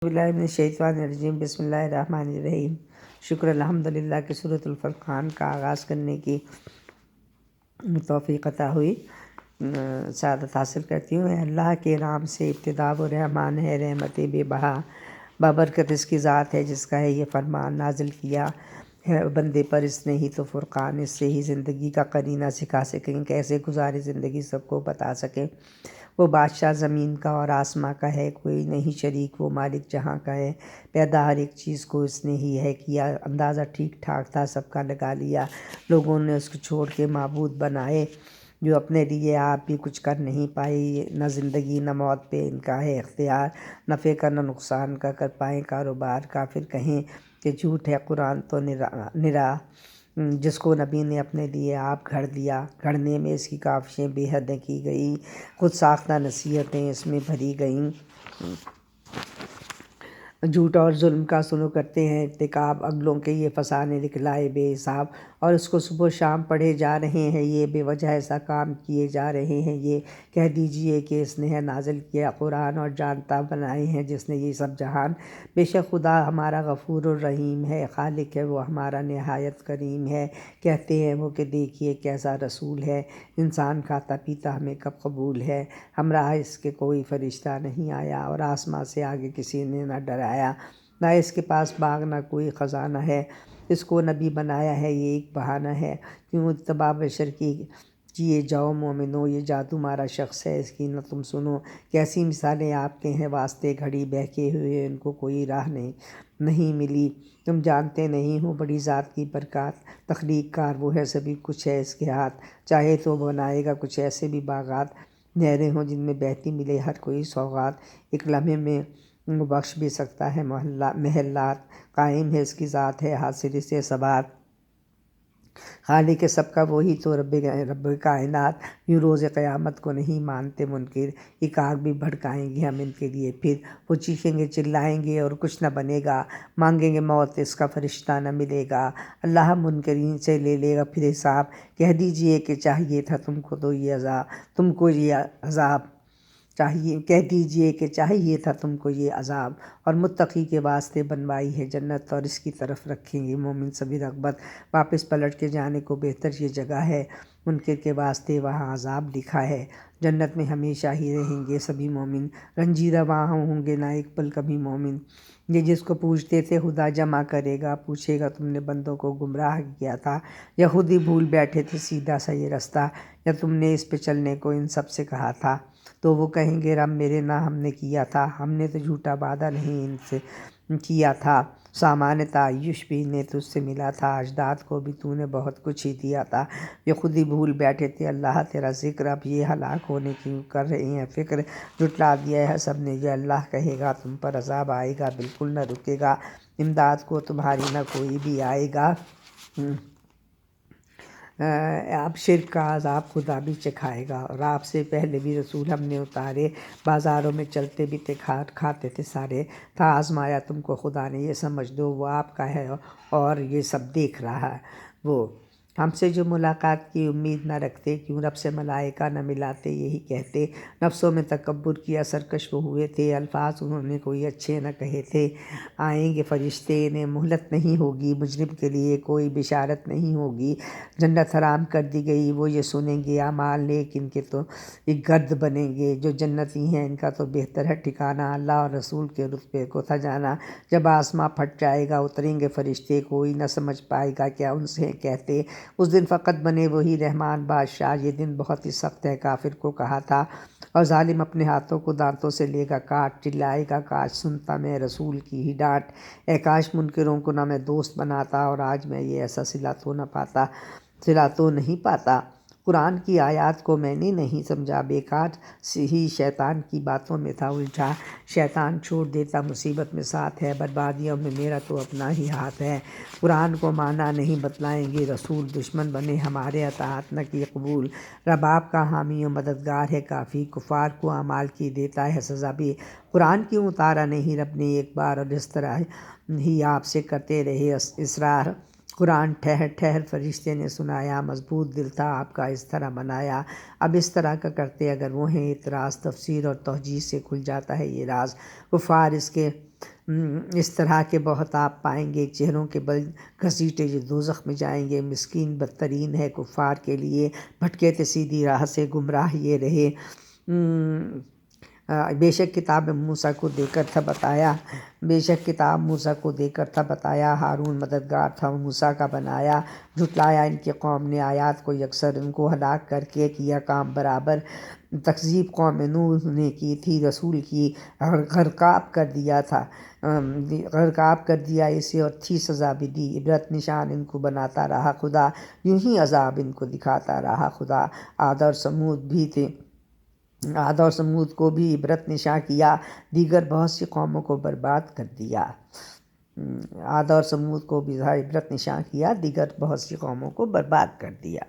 باللہ من الشیطان الرجیم، بسم اللہ الرحمن الرحیم۔ شکر الحمدللہ کہ سورۃ الفرقان کا آغاز کرنے کی توفیق عطا ہوئی۔ سعادت حاصل کرتی ہوں۔ اللہ کے نام سے ابتدا و رحمان ہے، رحمت بے بہا بابرکت اس کی ذات ہے جس کا ہے یہ فرمان نازل کیا ہے بندے پر اس نے ہی تو فرقان، اس سے ہی زندگی کا قرینہ سکھا سکیں، کیسے گزارے زندگی سب کو بتا سکیں۔ وہ بادشاہ زمین کا اور آسماں کا ہے، کوئی نہیں شریک، وہ مالک جہاں کا ہے، پیدا ہر ایک چیز کو اس نے ہی ہے کیا، اندازہ ٹھیک ٹھاک تھا سب کا لگا لیا، لوگوں نے اس کو چھوڑ کے معبود بنائے جو اپنے لیے آپ بھی کچھ کر نہیں پائے، نہ زندگی نہ موت پہ ان کا ہے اختیار، نفع کا نہ نقصان کا کر پائیں کاروبار، کافر کہیں کہ جھوٹ ہے قرآن تو نرا، جس کو نبی نے اپنے لیے آپ گھڑ دیا، گھڑنے میں اس کی کاوشیں بے حد کی گئی، خود ساختہ نصیحتیں اس میں بھری گئیں، جھوٹ اور ظلم کا سنو کرتے ہیں ارتکاب، اگلوں کے یہ فسانے دکھلائے بے حساب، اور اس کو صبح و شام پڑھے جا رہے ہیں یہ، بے وجہ ایسا کام کیے جا رہے ہیں یہ، کہہ دیجئے کہ اس نے ہے نازل کیا قرآن اور جانتا بنائے ہیں جس نے یہ سب جہان، بے شک خدا ہمارا غفور الرحیم ہے، خالق ہے وہ ہمارا نہایت کریم ہے، کہتے ہیں وہ کہ دیکھیے کیسا رسول ہے، انسان کھاتا پیتا ہمیں کب قبول ہے، ہمراہ اس کے کوئی فرشتہ نہیں آیا، اور آسماں سے آگے کسی نے نہ ڈرایا، نہ اس کے پاس باغ نہ کوئی خزانہ ہے، اس کو نبی بنایا ہے یہ ایک بہانہ ہے، کیوں اتباع بشر کی کیے جاؤ مومنو، یہ جادو مارا شخص ہے اس کی نہ تم سنو، کیسی مثالیں آپ کے ہیں واسطے گھڑی بہکے ہوئے ان کو کوئی راہ نہیں ملی، تم جانتے نہیں ہو بڑی ذات کی برکات، تخلیق کار وہ ہے سبھی کچھ ہے اس کے ہاتھ، چاہے تو بنائے گا کچھ ایسے بھی باغات، نہریں ہوں جن میں بہتی ملے ہر کوئی سوغات، ایک لمحے میں وہ بخش بھی سکتا ہے محلات، قائم ہے اس کی ذات ہے حاصل سے ثبات، خالق سب کا وہی تو رب کائنات، یوں روز قیامت کو نہیں مانتے منکر، ایک آگ بھی بھڑکائیں گے ہم ان کے لیے پھر، وہ چیخیں گے چلائیں گے اور کچھ نہ بنے گا، مانگیں گے موت اس کا فرشتہ نہ ملے گا، اللہ منکرین سے لے لے گا پھر حساب، کہہ دیجئے کہ چاہیے تھا تم کو تو یہ عذاب کہہ دیجئے کہ چاہیے تھا تم کو یہ عذاب، اور متقی کے واسطے بنوائی ہے جنت، اور اس کی طرف رکھیں گے مومن سبھی رغبت، واپس پلٹ کے جانے کو بہتر یہ جگہ ہے، منکر کے واسطے وہاں عذاب لکھا ہے، جنت میں ہمیشہ ہی رہیں گے سبھی مومن، رنجیدہ وہاں ہوں گے نہ ایک پل کبھی مومن، یہ جس کو پوچھتے تھے خدا جمع کرے گا، پوچھے گا تم نے بندوں کو گمراہ کیا تھا، یا خود ہی بھول بیٹھے تھے سیدھا سا یہ رستہ، یا تم نے اس پہ چلنے کو ان سب سے کہا تھا، تو وہ کہیں گے رب میرے نہ ہم نے کیا تھا، ہم نے تو جھوٹا وعدہ نہیں ان سے کیا تھا، سامان تعیش بھی نے تجھ سے ملا تھا، اجداد کو بھی تو نے بہت کچھ ہی دیا تھا، یہ خود ہی بھول بیٹھے تھے اللہ تیرا ذکر، اب یہ ہلاک ہونے کی کر رہے ہیں فکر، جھٹلا دیا ہے سب نے یہ اللہ کہے گا تم پر عذاب آئے گا بالکل نہ رکے گا، امداد کو تمہاری نہ کوئی بھی آئے گا، اب شرک کا عذاب خدا بھی چکھائے گا، اور آپ سے پہلے بھی رسول ہم نے اتارے، بازاروں میں چلتے بھی تھے کھاتے تھے سارے، تھا آزمایا تم کو خدا نے یہ سمجھ دو وہ آپ کا ہے اور یہ سب دیکھ رہا ہے وہ، ہم سے جو ملاقات کی امید نہ رکھتے، کیوں رب سے ملائکہ نہ ملاتے یہی کہتے، نفسوں میں تکبر کیا سرکش وہ ہوئے تھے، الفاظ انہوں نے کوئی اچھے نہ کہے تھے، آئیں گے فرشتے انہیں مہلت نہیں ہوگی، مجرم کے لیے کوئی بشارت نہیں ہوگی، جنت حرام کر دی گئی وہ یہ سنیں گے، اعمال نیک ان کے تو ایک گرد بنیں گے، جو جنتی ہیں ان کا تو بہتر ہے ٹھکانہ، اللہ اور رسول کے رتبے کو تھا جانا، جب آسماں پھٹ جائے گا اتریں گے فرشتے، کوئی نہ سمجھ پائے گا کیا ان سے کہتے، اس دن فقط بنے وہی رحمان بادشاہ، یہ دن بہت ہی سخت ہے کافر کو کہا تھا، اور ظالم اپنے ہاتھوں کو دانتوں سے لے گا کاٹ، چلائے گا کاش سنتا میں رسول کی ہی ڈانٹ، اے کاش منکروں کو نہ میں دوست بناتا، اور آج میں یہ ایسا صلہ تو نہیں پاتا، قرآن کی آیات کو میں نے نہیں سمجھا، بیکار سے ہی شیطان کی باتوں میں تھا الجھا، شیطان چھوڑ دیتا مصیبت میں ساتھ ہے، بربادیوں میں میرا تو اپنا ہی ہاتھ ہے، قرآن کو مانا نہیں بتلائیں گے رسول، دشمن بنے ہمارے اطاعت نہ کی قبول، رب آپ کا حامی و مددگار ہے کافی، کفار کو اعمال کی دیتا ہے سزا بھی، قرآن کیوں اتارا نہیں رب نے ایک بار، اور اس طرح ہی آپ سے کرتے رہے اصرار، قرآن ٹھہر ٹھہر فرشتے نے سنایا، مضبوط دل تھا آپ کا اس طرح بنایا، اب اس طرح کا کرتے اگر وہ ہیں اعتراض، تفسیر اور توجیہ سے کھل جاتا ہے یہ راز، کفار اس کے اس طرح کے بہت آپ پائیں گے، چہروں کے بل گھسیٹے جو دوزخ میں جائیں گے، مسکین بدترین ہے کفار کے لیے، بھٹکے تھے سیدھی راہ سے گمراہ یہ رہے۔ بے شک کتاب موسیٰ کو دے کر تھا بتایا، بے شک کتاب موسیٰ کو دے کر تھا بتایا، ہارون مددگار تھا موسیٰ کا بنایا، جھٹلایا ان کی قوم نے آیات کو یکسر، ان کو ہلاک کر کے کیا کام برابر۔ تکذیب قوم نوح نے کی تھی رسول کی، غرقاب کر دیا تھا، غرقاب کر دیا اسے، اور تھی سزا بھی دی، عبرت نشان ان کو بناتا رہا خدا، یوں ہی عذاب ان کو دکھاتا رہا خدا۔ عاد اور سمود بھی تھے، عاد اور سمود کو بھی عبرت نشاں کیا، دیگر بہت سی قوموں کو برباد کر دیا۔ عاد اور سمود کو بھی عبرت نشاں کیا، دیگر بہت سی قوموں کو برباد کر دیا۔